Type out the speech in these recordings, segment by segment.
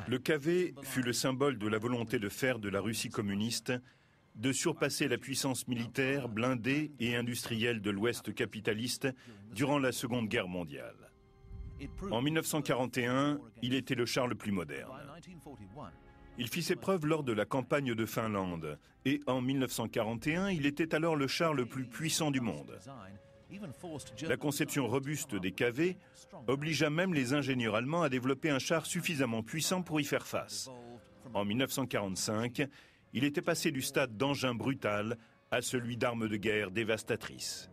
Le KV fut le symbole de la volonté de faire de la Russie communiste de surpasser la puissance militaire, blindée et industrielle de l'Ouest capitaliste durant la Seconde Guerre mondiale. En 1941, il était le char le plus moderne. Il fit ses preuves lors de la campagne de Finlande et en 1941, il était alors le char le plus puissant du monde. La conception robuste des KV obligea même les ingénieurs allemands à développer un char suffisamment puissant pour y faire face. En 1945, il était passé du stade d'engin brutal à celui d'arme de guerre dévastatrice.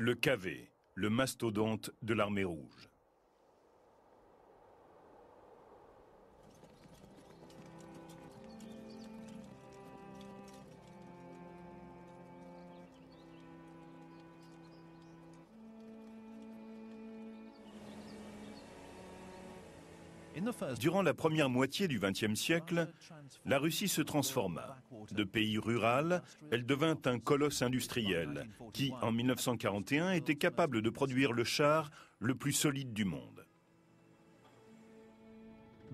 Le KV, le mastodonte de l'armée rouge. Durant la première moitié du XXe siècle, la Russie se transforma. De pays rural, elle devint un colosse industriel qui, en 1941, était capable de produire le char le plus solide du monde.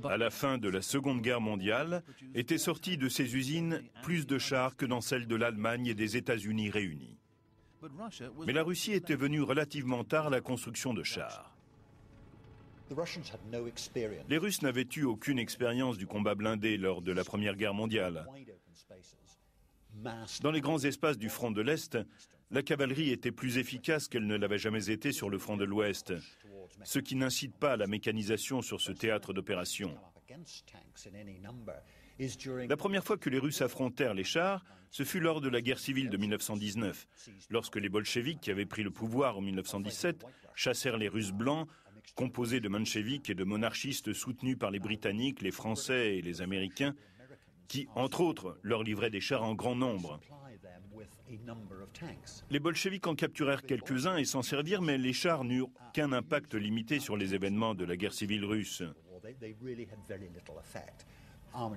À la fin de la Seconde Guerre mondiale, étaient sortis de ces usines plus de chars que dans celles de l'Allemagne et des États-Unis réunis. Mais la Russie était venue relativement tard à la construction de chars. Les Russes n'avaient eu aucune expérience du combat blindé lors de la Première Guerre mondiale. Dans les grands espaces du front de l'Est, la cavalerie était plus efficace qu'elle ne l'avait jamais été sur le front de l'Ouest, ce qui n'incite pas à la mécanisation sur ce théâtre d'opération. La première fois que les Russes affrontèrent les chars, ce fut lors de la guerre civile de 1919, lorsque les bolcheviks qui avaient pris le pouvoir en 1917 chassèrent les Russes blancs, composés de mencheviks et de monarchistes soutenus par les Britanniques, les Français et les Américains, qui, entre autres, leur livraient des chars en grand nombre. Les bolcheviks en capturèrent quelques-uns et s'en servirent, mais les chars n'eurent qu'un impact limité sur les événements de la guerre civile russe.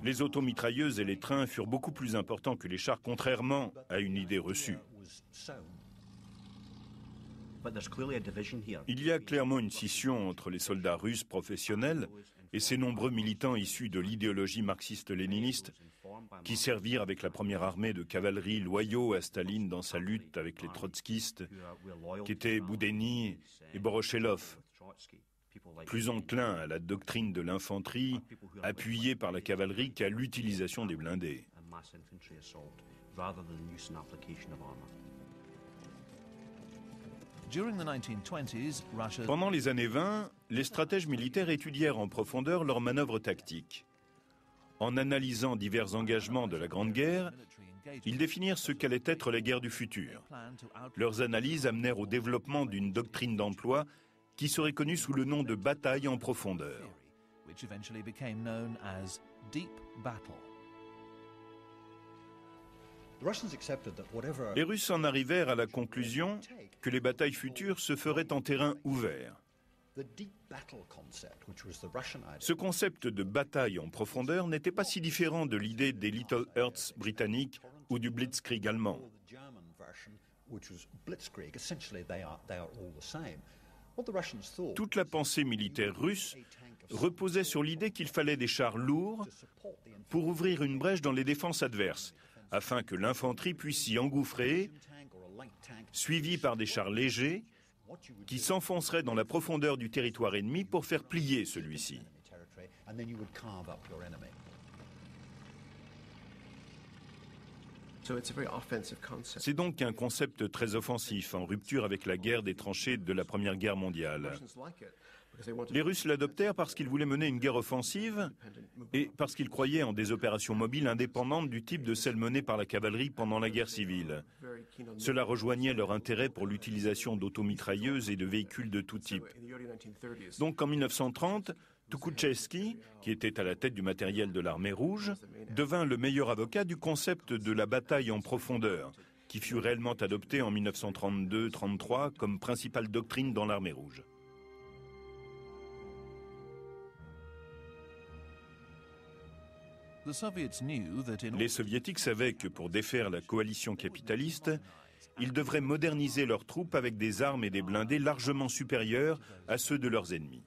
Les automitrailleuses et les trains furent beaucoup plus importants que les chars, contrairement à une idée reçue. Il y a clairement une scission entre les soldats russes professionnels et ces nombreux militants issus de l'idéologie marxiste-léniniste qui servirent avec la première armée de cavalerie loyaux à Staline dans sa lutte avec les trotskistes, qu'étaient Boudény et Borochelov, plus enclins à la doctrine de l'infanterie appuyée par la cavalerie qu'à l'utilisation des blindés. Pendant les années 20, les stratèges militaires étudièrent en profondeur leurs manœuvres tactiques. En analysant divers engagements de la Grande Guerre, ils définirent ce qu'allait être la guerre du futur. Leurs analyses amenèrent au développement d'une doctrine d'emploi qui serait connue sous le nom de bataille en profondeur. Les Russes en arrivèrent à la conclusion que les batailles futures se feraient en terrain ouvert. Ce concept de bataille en profondeur n'était pas si différent de l'idée des Little Earths britanniques ou du Blitzkrieg allemand. Toute la pensée militaire russe reposait sur l'idée qu'il fallait des chars lourds pour ouvrir une brèche dans les défenses adverses, afin que l'infanterie puisse s'y engouffrer, suivie par des chars légers qui s'enfonceraient dans la profondeur du territoire ennemi pour faire plier celui-ci. C'est donc un concept très offensif, en rupture avec la guerre des tranchées de la Première Guerre mondiale. Les Russes l'adoptèrent parce qu'ils voulaient mener une guerre offensive et parce qu'ils croyaient en des opérations mobiles indépendantes du type de celles menées par la cavalerie pendant la guerre civile. Cela rejoignait leur intérêt pour l'utilisation d'automitrailleuses et de véhicules de tout type. Donc en 1930, Tukhachevski, qui était à la tête du matériel de l'armée rouge, devint le meilleur avocat du concept de la bataille en profondeur, qui fut réellement adopté en 1932-33 comme principale doctrine dans l'armée rouge. Les Soviétiques savaient que pour défaire la coalition capitaliste, ils devraient moderniser leurs troupes avec des armes et des blindés largement supérieurs à ceux de leurs ennemis.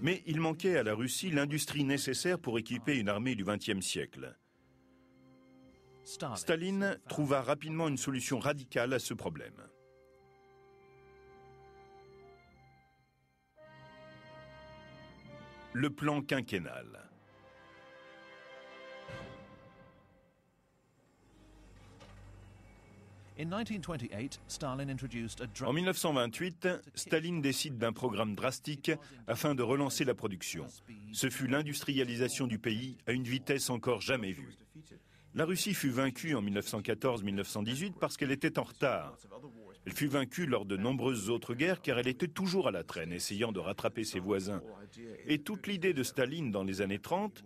Mais il manquait à la Russie l'industrie nécessaire pour équiper une armée du XXe siècle. Staline trouva rapidement une solution radicale à ce problème. Le plan quinquennal. En 1928, Staline décide d'un programme drastique afin de relancer la production. Ce fut l'industrialisation du pays à une vitesse encore jamais vue. La Russie fut vaincue en 1914-1918 parce qu'elle était en retard. Elle fut vaincue lors de nombreuses autres guerres car elle était toujours à la traîne, essayant de rattraper ses voisins. Et toute l'idée de Staline dans les années 30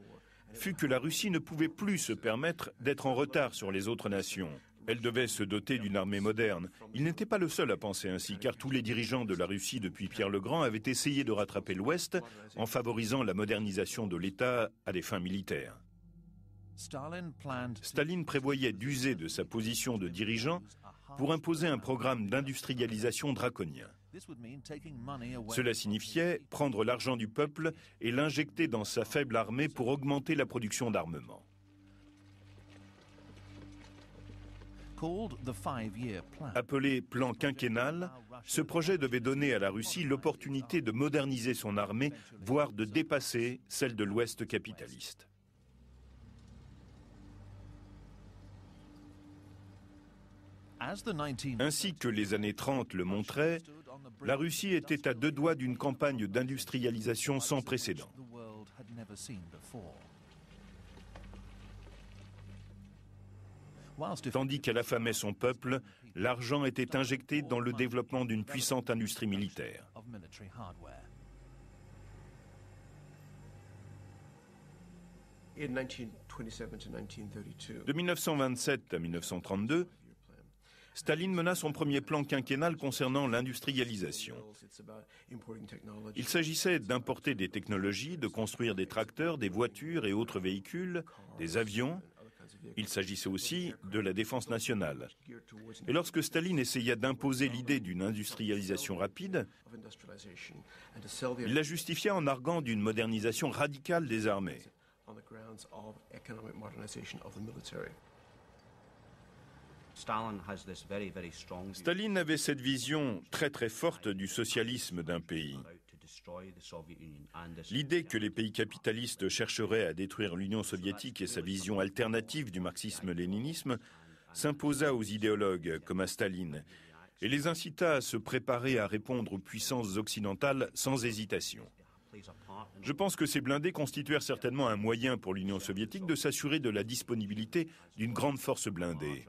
fut que la Russie ne pouvait plus se permettre d'être en retard sur les autres nations. Elle devait se doter d'une armée moderne. Il n'était pas le seul à penser ainsi, car tous les dirigeants de la Russie depuis Pierre le Grand avaient essayé de rattraper l'Ouest en favorisant la modernisation de l'État à des fins militaires. Staline prévoyait d'user de sa position de dirigeant pour imposer un programme d'industrialisation draconien. Cela signifiait prendre l'argent du peuple et l'injecter dans sa faible armée pour augmenter la production d'armement. Appelé plan quinquennal, ce projet devait donner à la Russie l'opportunité de moderniser son armée, voire de dépasser celle de l'Ouest capitaliste. Ainsi que les années 30 le montraient, la Russie était à deux doigts d'une campagne d'industrialisation sans précédent. Tandis qu'elle affamait son peuple, l'argent était injecté dans le développement d'une puissante industrie militaire. De 1927 à 1932, Staline mena son premier plan quinquennal concernant l'industrialisation. Il s'agissait d'importer des technologies, de construire des tracteurs, des voitures et autres véhicules, des avions. Il s'agissait aussi de la défense nationale. Et lorsque Staline essaya d'imposer l'idée d'une industrialisation rapide, il la justifia en arguant d'une modernisation radicale des armées. Staline avait cette vision très très forte du socialisme d'un pays. L'idée que les pays capitalistes chercheraient à détruire l'Union soviétique et sa vision alternative du marxisme-léninisme s'imposa aux idéologues comme à Staline et les incita à se préparer à répondre aux puissances occidentales sans hésitation. Je pense que ces blindés constituèrent certainement un moyen pour l'Union soviétique de s'assurer de la disponibilité d'une grande force blindée.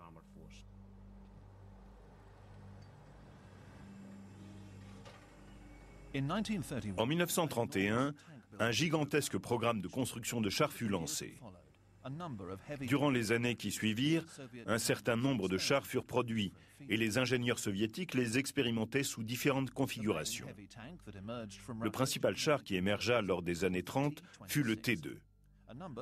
En 1931, un gigantesque programme de construction de chars fut lancé. Durant les années qui suivirent, un certain nombre de chars furent produits et les ingénieurs soviétiques les expérimentaient sous différentes configurations. Le principal char qui émergea lors des années 30 fut le T2.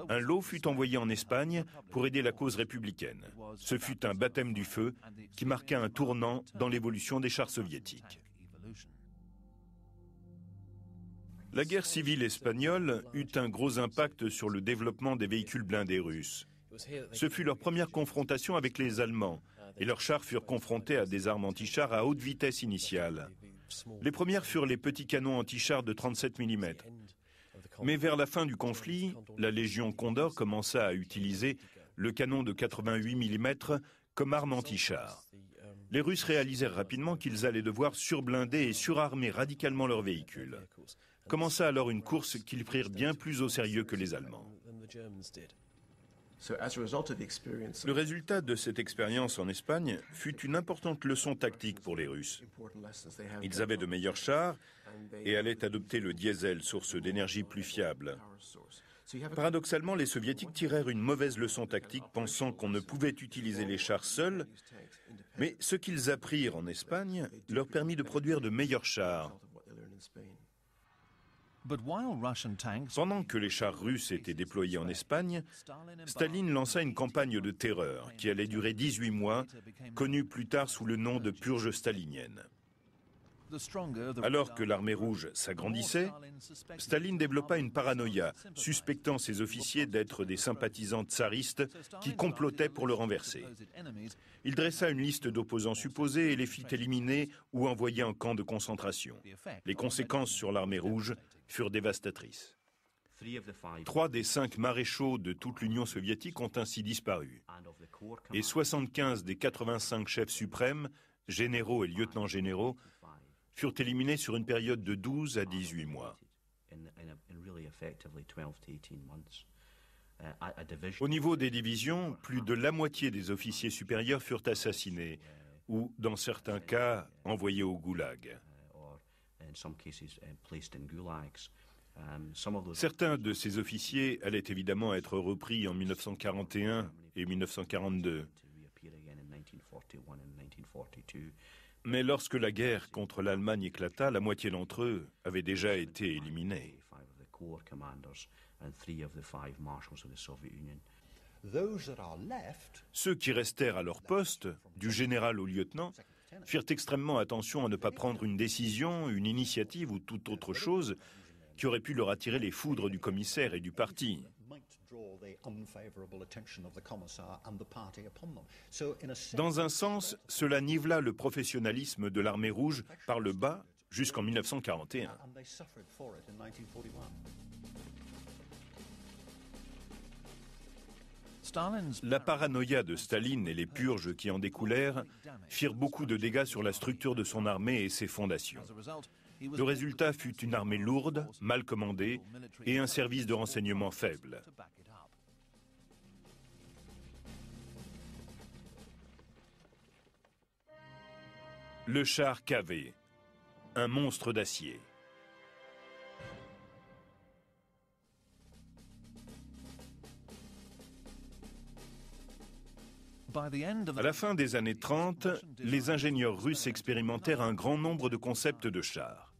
Un lot fut envoyé en Espagne pour aider la cause républicaine. Ce fut un baptême du feu qui marqua un tournant dans l'évolution des chars soviétiques. La guerre civile espagnole eut un gros impact sur le développement des véhicules blindés russes. Ce fut leur première confrontation avec les Allemands, et leurs chars furent confrontés à des armes anti-chars à haute vitesse initiale. Les premières furent les petits canons anti-chars de 37 mm. Mais vers la fin du conflit, la Légion Condor commença à utiliser le canon de 88 mm comme arme anti-char. Les Russes réalisèrent rapidement qu'ils allaient devoir surblinder et surarmer radicalement leurs véhicules. Commença alors une course qu'ils prirent bien plus au sérieux que les Allemands. Le résultat de cette expérience en Espagne fut une importante leçon tactique pour les Russes. Ils avaient de meilleurs chars et allaient adopter le diesel, source d'énergie plus fiable. Paradoxalement, les Soviétiques tirèrent une mauvaise leçon tactique pensant qu'on ne pouvait utiliser les chars seuls, mais ce qu'ils apprirent en Espagne leur permit de produire de meilleurs chars. Pendant que les chars russes étaient déployés en Espagne, Staline lança une campagne de terreur qui allait durer 18 mois, connue plus tard sous le nom de purge stalinienne. Alors que l'armée rouge s'agrandissait, Staline développa une paranoïa, suspectant ses officiers d'être des sympathisants tsaristes qui complotaient pour le renverser. Il dressa une liste d'opposants supposés et les fit éliminer ou envoyer en camp de concentration. Les conséquences sur l'armée rouge furent dévastatrices. 3 des 5 maréchaux de toute l'Union soviétique ont ainsi disparu. Et 75 des 85 chefs suprêmes, généraux et lieutenants généraux, furent éliminés sur une période de 12 à 18 mois. Au niveau des divisions, plus de la moitié des officiers supérieurs furent assassinés ou, dans certains cas, envoyés au goulag. Certains de ces officiers allaient évidemment être repris en 1941 et 1942. Mais lorsque la guerre contre l'Allemagne éclata, la moitié d'entre eux avaient déjà été éliminés. Ceux qui restèrent à leur poste, du général au lieutenant, firent extrêmement attention à ne pas prendre une décision, une initiative ou toute autre chose qui aurait pu leur attirer les foudres du commissaire et du parti. Dans un sens, cela nivela le professionnalisme de l'armée rouge par le bas jusqu'en 1941. La paranoïa de Staline et les purges qui en découlèrent firent beaucoup de dégâts sur la structure de son armée et ses fondations. Le résultat fut une armée lourde, mal commandée et un service de renseignement faible. Le char KV, un monstre d'acier. À la fin des années 30, les ingénieurs russes expérimentèrent un grand nombre de concepts de chars.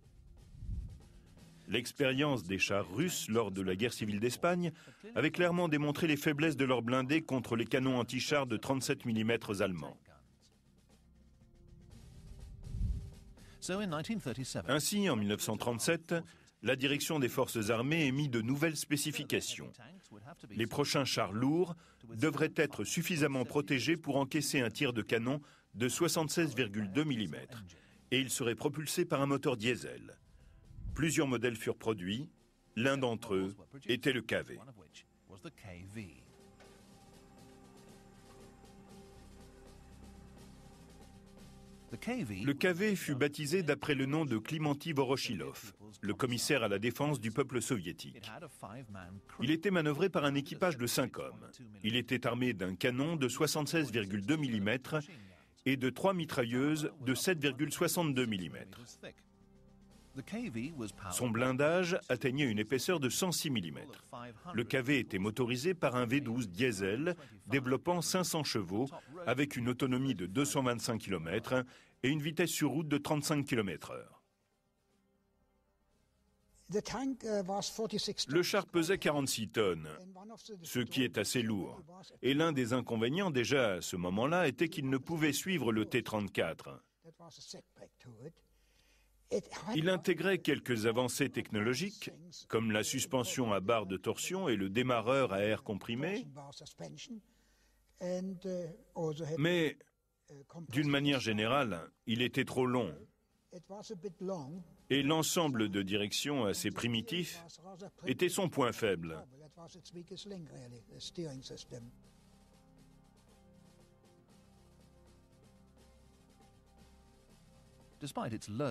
L'expérience des chars russes lors de la guerre civile d'Espagne avait clairement démontré les faiblesses de leurs blindés contre les canons anti-chars de 37 mm allemands. Ainsi, en 1937, la direction des forces armées émit de nouvelles spécifications. Les prochains chars lourds devraient être suffisamment protégés pour encaisser un tir de canon de 76,2 mm et ils seraient propulsés par un moteur diesel. Plusieurs modèles furent produits, l'un d'entre eux était le KV. Le KV fut baptisé d'après le nom de Klimanty Voroshilov, le commissaire à la défense du peuple soviétique. Il était manœuvré par un équipage de 5 hommes. Il était armé d'un canon de 76,2 mm et de 3 mitrailleuses de 7,62 mm. Son blindage atteignait une épaisseur de 106 mm. Le KV était motorisé par un V12 diesel développant 500 chevaux avec une autonomie de 225 km et une vitesse sur route de 35 km/h. Le char pesait 46 tonnes, ce qui est assez lourd. Et l'un des inconvénients déjà à ce moment-là était qu'il ne pouvait suivre le T-34. Il intégrait quelques avancées technologiques, comme la suspension à barre de torsion et le démarreur à air comprimé, mais d'une manière générale, il était trop long. Et l'ensemble de direction assez primitif était son point faible.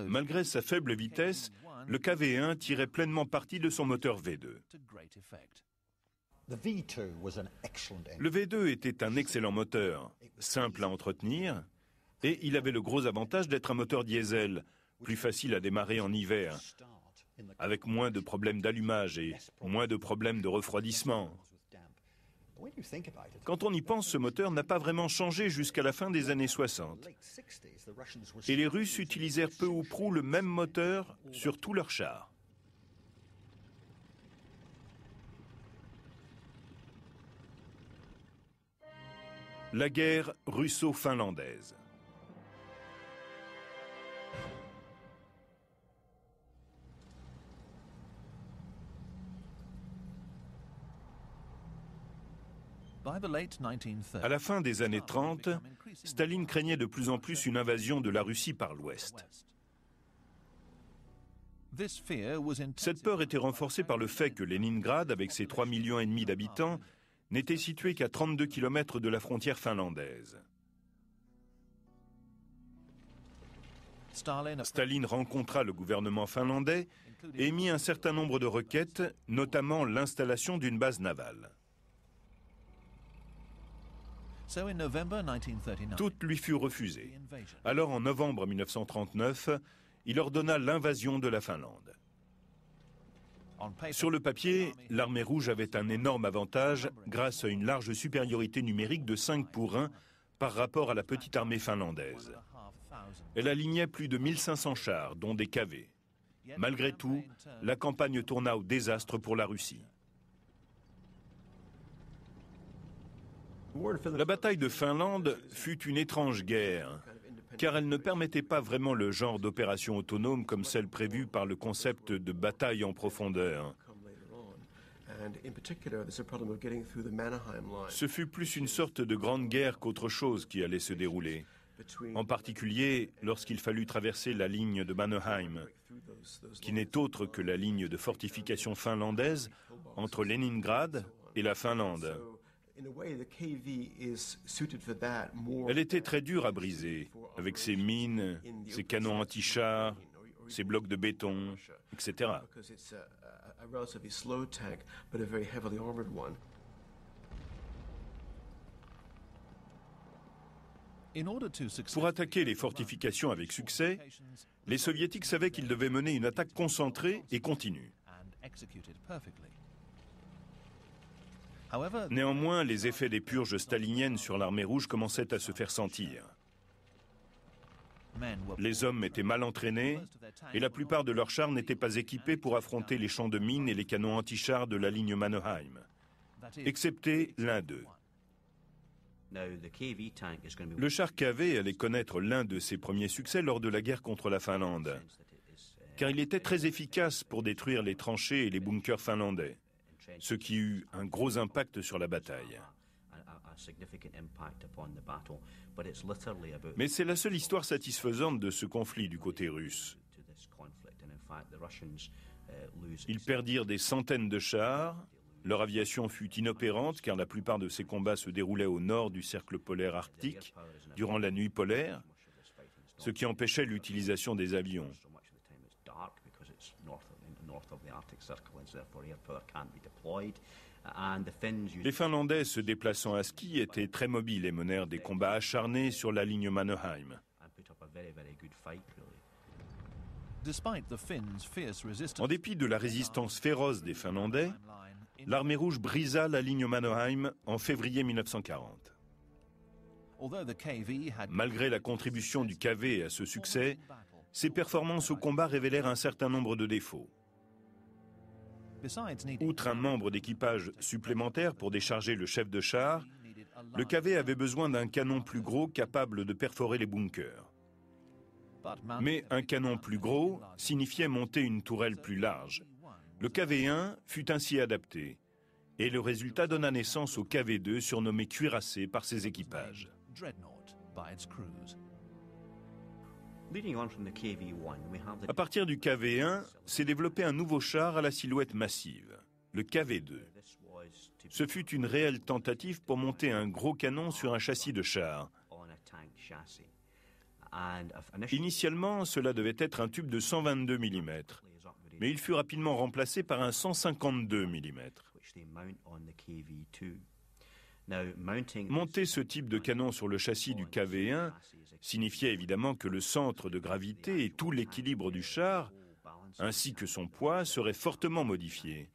Malgré sa faible vitesse, le KV-1 tirait pleinement parti de son moteur V2. Le V2 était un excellent moteur, simple à entretenir, et il avait le gros avantage d'être un moteur diesel, plus facile à démarrer en hiver, avec moins de problèmes d'allumage et moins de problèmes de refroidissement. Quand on y pense, ce moteur n'a pas vraiment changé jusqu'à la fin des années 60. Et les Russes utilisèrent peu ou prou le même moteur sur tous leurs chars. La guerre russo-finlandaise. À la fin des années 30, Staline craignait de plus en plus une invasion de la Russie par l'Ouest. Cette peur était renforcée par le fait que Leningrad, avec ses 3,5 millions d'habitants, n'était situé qu'à 32 km de la frontière finlandaise. Staline rencontra le gouvernement finlandais et émit un certain nombre de requêtes, notamment l'installation d'une base navale. Toutes lui furent refusées. Alors, en novembre 1939, il ordonna l'invasion de la Finlande. Sur le papier, l'armée rouge avait un énorme avantage grâce à une large supériorité numérique de 5 pour 1 par rapport à la petite armée finlandaise. Elle alignait plus de 1500 chars, dont des KV. Malgré tout, la campagne tourna au désastre pour la Russie. La bataille de Finlande fut une étrange guerre, car elle ne permettait pas vraiment le genre d'opération autonome comme celle prévue par le concept de bataille en profondeur. Ce fut plus une sorte de grande guerre qu'autre chose qui allait se dérouler, en particulier lorsqu'il fallut traverser la ligne de Mannerheim, qui n'est autre que la ligne de fortification finlandaise entre Leningrad et la Finlande. Elle était très dure à briser, avec ses mines, ses canons anti-chars, ses blocs de béton, etc. Pour attaquer les fortifications avec succès, les Soviétiques savaient qu'ils devaient mener une attaque concentrée et continue. Néanmoins, les effets des purges staliniennes sur l'armée rouge commençaient à se faire sentir. Les hommes étaient mal entraînés et la plupart de leurs chars n'étaient pas équipés pour affronter les champs de mines et les canons anti-chars de la ligne Mannerheim, excepté l'un d'eux. Le char KV allait connaître l'un de ses premiers succès lors de la guerre contre la Finlande, car il était très efficace pour détruire les tranchées et les bunkers finlandais, ce qui eut un gros impact sur la bataille. Mais c'est la seule histoire satisfaisante de ce conflit du côté russe. Ils perdirent des centaines de chars, leur aviation fut inopérante car la plupart de ces combats se déroulaient au nord du cercle polaire arctique, durant la nuit polaire, ce qui empêchait l'utilisation des avions. Les Finlandais se déplaçant à ski étaient très mobiles et menèrent des combats acharnés sur la ligne Mannerheim. En dépit de la résistance féroce des Finlandais, l'armée rouge brisa la ligne Mannerheim en février 1940. Malgré la contribution du KV à ce succès, ses performances au combat révélèrent un certain nombre de défauts. Outre un membre d'équipage supplémentaire pour décharger le chef de char, le KV avait besoin d'un canon plus gros capable de perforer les bunkers. Mais un canon plus gros signifiait monter une tourelle plus large. Le KV-1 fut ainsi adapté, et le résultat donna naissance au KV-2 surnommé cuirassé par ses équipages. À partir du KV-1, s'est développé un nouveau char à la silhouette massive, le KV-2. Ce fut une réelle tentative pour monter un gros canon sur un châssis de char. Initialement, cela devait être un tube de 122 mm, mais il fut rapidement remplacé par un 152 mm. Monter ce type de canon sur le châssis du KV-1 signifiait évidemment que le centre de gravité et tout l'équilibre du char, ainsi que son poids, seraient fortement modifiés.